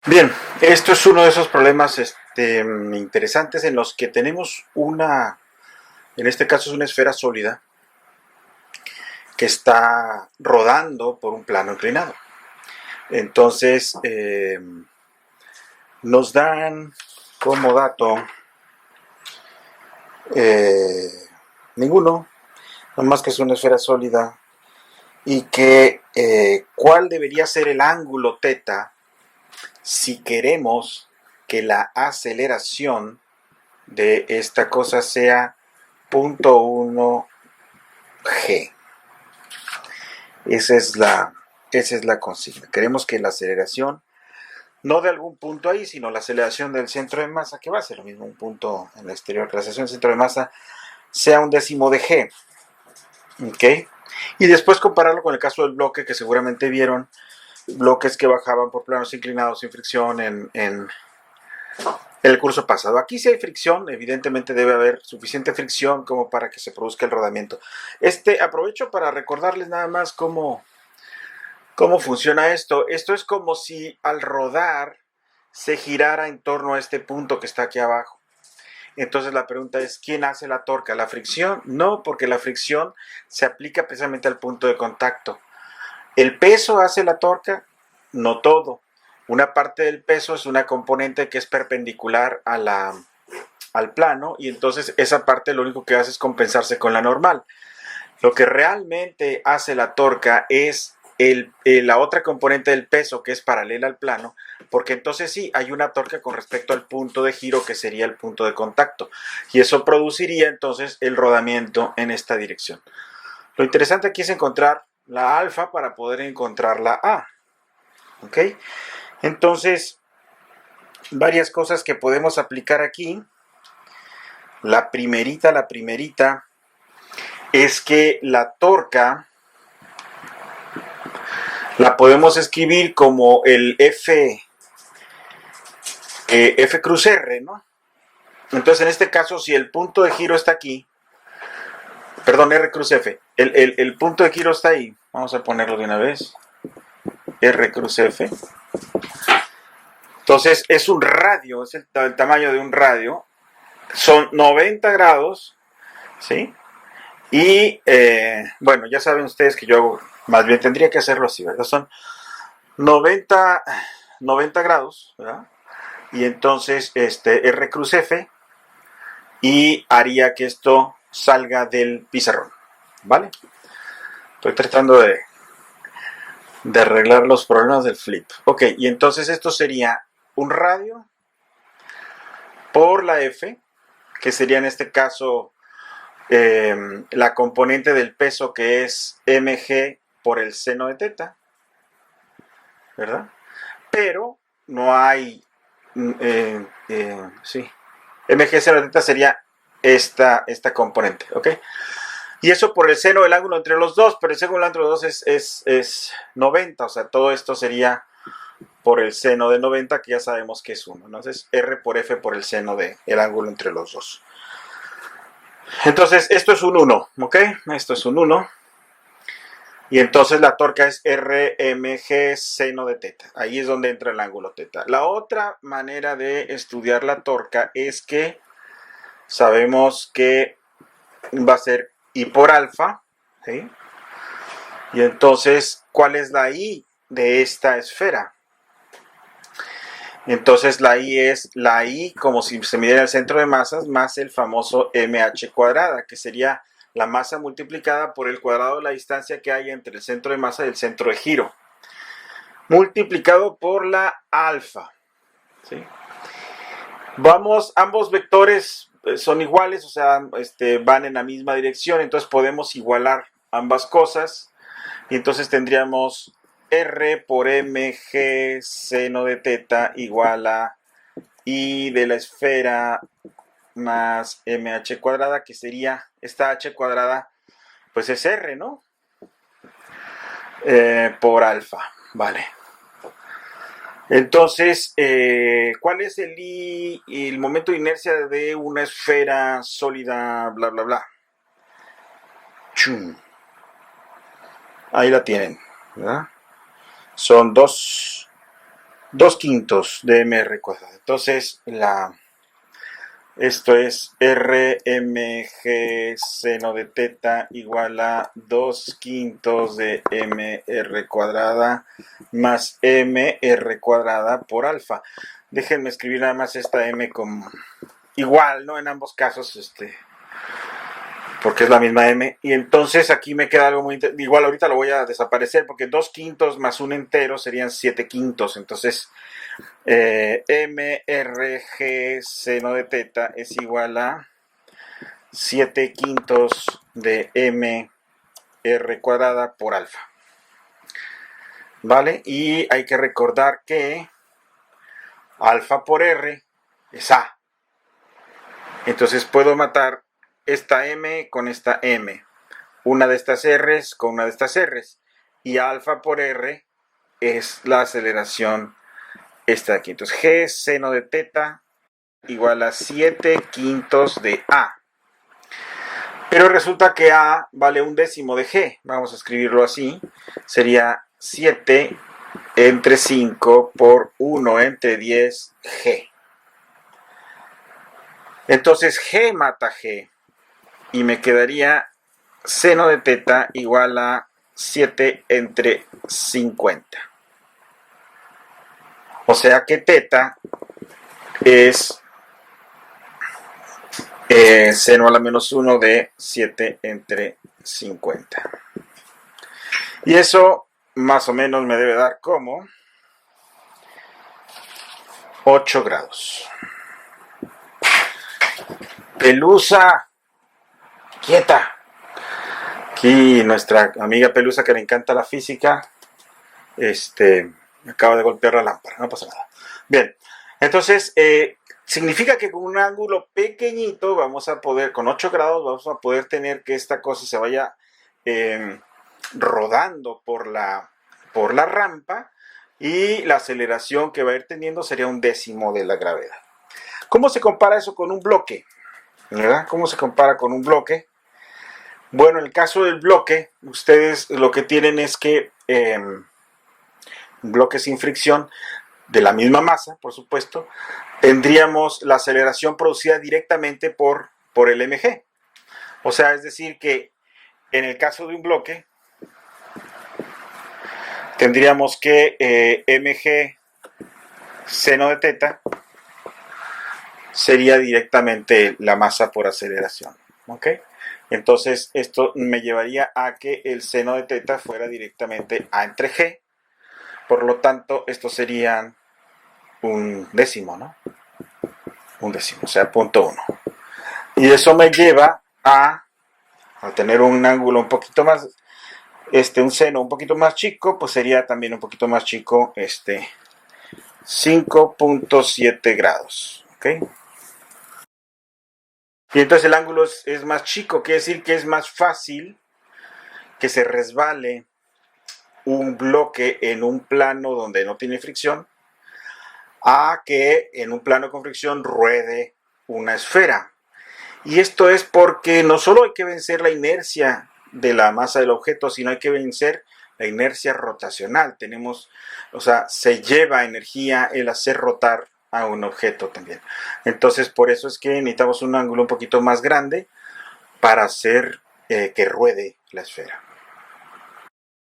Bien, esto es uno de esos problemas interesantes en los que tenemos en este caso es una esfera sólida que está rodando por un plano inclinado. Entonces, nos dan como dato eh, ninguno, nada más que es una esfera sólida y que cuál debería ser el ángulo teta si queremos que la aceleración de esta cosa sea 0.1 g. Esa es la consigna. Queremos que la aceleración, no de algún punto ahí, sino la aceleración del centro de masa, que va a ser lo mismo, un punto en el exterior, que la aceleración del centro de masa sea un décimo de g. ¿Ok? Y después compararlo con el caso del bloque, que seguramente vieron, bloques que bajaban por planos inclinados sin fricción en el curso pasado. Aquí sí hay fricción, evidentemente debe haber suficiente fricción como para que se produzca el rodamiento. Aprovecho para recordarles nada más cómo funciona esto. Esto es como si al rodar se girara en torno a este punto que está aquí abajo. Entonces la pregunta es, ¿quién hace la torca? ¿La fricción? No, porque la fricción se aplica precisamente al punto de contacto. ¿El peso hace la torca? No todo. Una parte del peso es una componente que es perpendicular al plano y entonces esa parte lo único que hace es compensarse con la normal. Lo que realmente hace la torca es la otra componente del peso que es paralela al plano, porque entonces sí hay una torca con respecto al punto de giro que sería el punto de contacto y eso produciría entonces el rodamiento en esta dirección. Lo interesante aquí es encontrar la alfa para poder encontrar la A. ¿Ok? Entonces, varias cosas que podemos aplicar aquí. La primerita es que la torca la podemos escribir como el F cruz R, ¿no? Entonces, en este caso, si el punto de giro está aquí, perdón, R cruz F, el punto de giro está ahí, vamos a ponerlo de una vez, R cruz F. Entonces, es un radio, es el tamaño de un radio, son 90 grados, ¿sí? Y bueno, ya saben ustedes que yo hago, más bien tendría que hacerlo así, ¿verdad? Son 90, 90 grados, ¿verdad? Y entonces R cruz F y haría que esto salga del pizarrón, ¿vale? Estoy tratando de arreglar los problemas del flip. Ok, y entonces esto sería un radio por la F, que sería en este caso la componente del peso que es mg por el seno de teta, ¿verdad? Pero no hay, sí, mg seno de teta sería esta componente, ¿ok? Y eso por el seno del ángulo entre los dos, pero el seno del ángulo entre los dos es 90, o sea, todo esto sería por el seno de 90, que ya sabemos que es 1. Entonces, R por F por el seno del ángulo entre los dos. Entonces, esto es un 1, ¿ok? Esto es un 1. Y entonces la torca es RMG seno de teta. Ahí es donde entra el ángulo teta. La otra manera de estudiar la torca es que sabemos que va a ser I por alfa, ¿sí? Y entonces, ¿cuál es la I de esta esfera? Entonces la I es la I como si se midiera el centro de masas más el famoso MH cuadrada, que sería la masa multiplicada por el cuadrado de la distancia que hay entre el centro de masa y el centro de giro, multiplicado por la alfa. ¿Sí? Ambos vectores son iguales, o sea, van en la misma dirección, entonces podemos igualar ambas cosas y entonces tendríamos R por mg seno de teta igual a I de la esfera más mh cuadrada, que sería esta h cuadrada, pues es R, ¿no? Por alfa, vale. Entonces, ¿cuál es el momento de inercia de una esfera sólida, bla, bla, bla? Chum. Ahí la tienen, ¿verdad? Son 2/5 de mr cuadrada. Entonces, esto es rmg seno de teta igual a 2/5 de mr cuadrada más mr cuadrada por alfa. Déjenme escribir nada más esta m como igual, ¿no? En ambos casos, porque es la misma m. Y entonces aquí me queda algo muy igual. Ahorita lo voy a desaparecer porque 2/5 más un entero serían 7/5. Entonces mrg seno de teta es igual a 7/5 de mr cuadrada por alfa. ¿Vale? Y hay que recordar que alfa por r es a. Entonces puedo matar esta m con esta m, una de estas r's con una de estas r's, y alfa por r es la aceleración esta de aquí. Entonces g seno de teta igual a 7/5 de a. Pero resulta que a vale 1/10 de g. Vamos a escribirlo así. Sería 7 entre 5 por 1 entre 10 g. Entonces g mata g. Y me quedaría seno de teta igual a 7 entre 50. O sea que teta es seno a la menos 1 de 7 entre 50. Y eso más o menos me debe dar como 8 grados. Pelusa, quieta. Aquí nuestra amiga Pelusa, que le encanta la física, acaba de golpear la lámpara, no pasa nada. Bien, entonces significa que con un ángulo pequeñito vamos a poder, con 8 grados, vamos a poder tener que esta cosa se vaya rodando por la rampa, y la aceleración que va a ir teniendo sería 1/10 de la gravedad. ¿Cómo se compara eso con un bloque? ¿Verdad? ¿Cómo se compara con un bloque? Bueno, en el caso del bloque, ustedes lo que tienen es que un bloque sin fricción, de la misma masa, por supuesto, tendríamos la aceleración producida directamente por el mg. O sea, es decir que en el caso de un bloque, tendríamos que mg seno de teta sería directamente la masa por aceleración. ¿Ok? Entonces, esto me llevaría a que el seno de teta fuera directamente a entre g. Por lo tanto, esto sería 1/10, ¿no? 1/10, o sea, 0.1. Y eso me lleva al tener un ángulo un poquito más, un seno un poquito más chico, pues sería también un poquito más chico, 5.7 grados. ¿Ok? Y entonces el ángulo es más chico, quiere decir que es más fácil que se resbale un bloque en un plano donde no tiene fricción, a que en un plano con fricción ruede una esfera. Y esto es porque no solo hay que vencer la inercia de la masa del objeto, sino hay que vencer la inercia rotacional. Se lleva energía el hacer rotar a un objeto también. Entonces, por eso es que necesitamos un ángulo un poquito más grande para hacer que ruede la esfera.